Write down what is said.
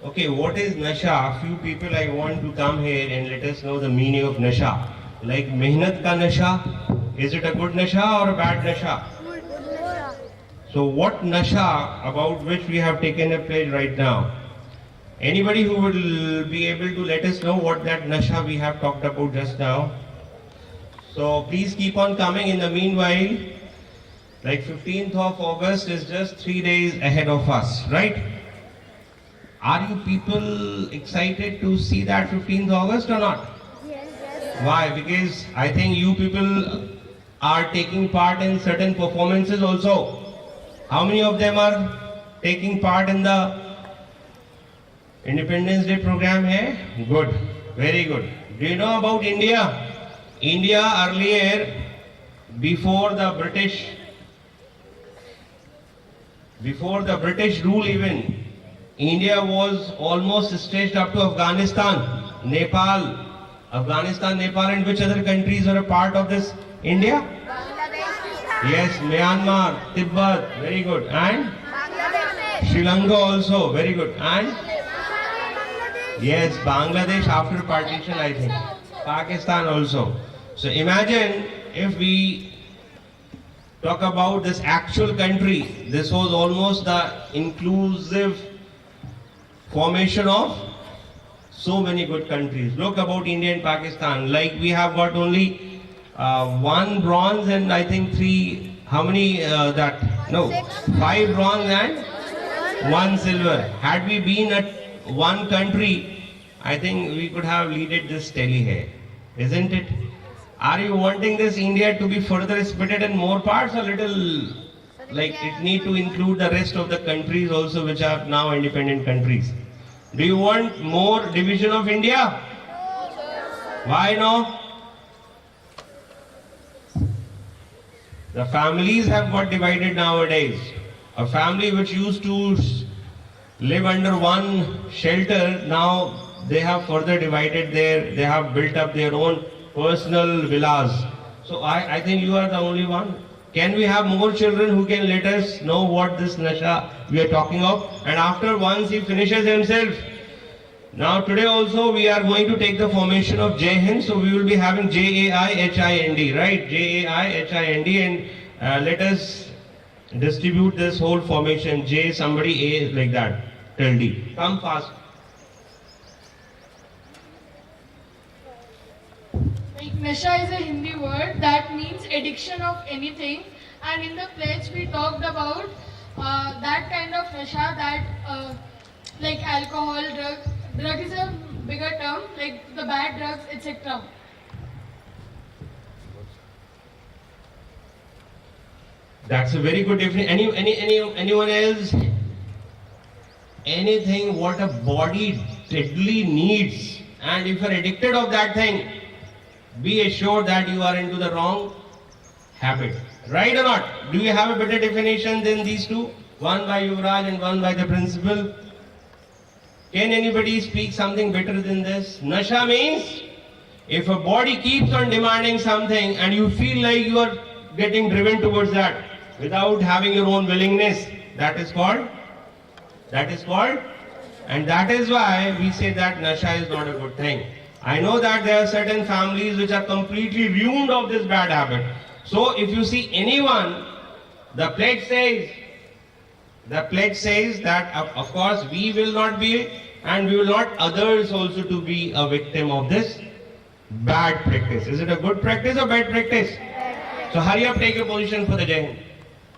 Okay, what is nasha? Few people I want to come here and let us know the meaning of nasha. Like mehnat ka nasha, is it a good nasha or a bad nasha? So what nasha about which we have taken a pledge right now? Anybody who will be able to let us know what that nasha we have talked about just now? So please keep on coming. In the meanwhile, like 15th of August is just 3 days ahead of us, right? Are you people excited to see that 15th August or not? Why? Because I think you people are taking part in certain performances also. How many of them are taking part in the Independence Day program here? Good, very good. Do you know about India? India earlier, before the British rule even, India was almost stretched up to Afghanistan, Nepal. Afghanistan, Nepal, and which other countries are a part of this India? Yes, Myanmar, Tibet, very good. And Sri Lanka also, very good. And yes, Bangladesh after partition, I think. Pakistan also. So imagine if we talk about this actual country, this was almost the inclusive formation of so many good countries. Look about India and Pakistan. Like we have got only one bronze and I think three. How many No, 5 bronze and 1 silver. Had we been at one country, I think we could have leaded this tally here, isn't it? Are you wanting this India to be further split in more parts, or little like it need to include the rest of the countries also, which are now independent countries? Do you want more division of India? Why no? The families have got divided nowadays. A family which used to live under one shelter, now they have further divided they have built up their own personal villas. So I think you are the only one. Can we have more children who can let us know what this nasha we are talking of? And after once he finishes himself, now today also we are going to take the formation of Jai Hind, so we will be having JAIHIND, right? JAIHIND, and let us distribute this whole formation, J somebody A like that till D. Come fast. Like nasha is a Hindi word that means addiction of anything, and in the pledge we talked about that kind of nasha that like alcohol, drugs. Drug is a bigger term, like the bad drugs, etc. That's a very good definition. Anyone else? Anything what a body deadly needs, and if you are addicted of that thing, be assured that you are into the wrong habit. Right or not? Do you have a better definition than these two? One by Yuvraj and one by the principal. Can anybody speak something better than this? Nasha means if a body keeps on demanding something and you feel like you are getting driven towards that without having your own willingness, that is called, and that is why we say that nasha is not a good thing. I know that there are certain families which are completely ruined of this bad habit. So if you see anyone, the pledge says that of course we will not be, and we will not others also to be a victim of this bad practice. Is it a good practice or bad practice? So hurry up, take your position for the Jai Hind.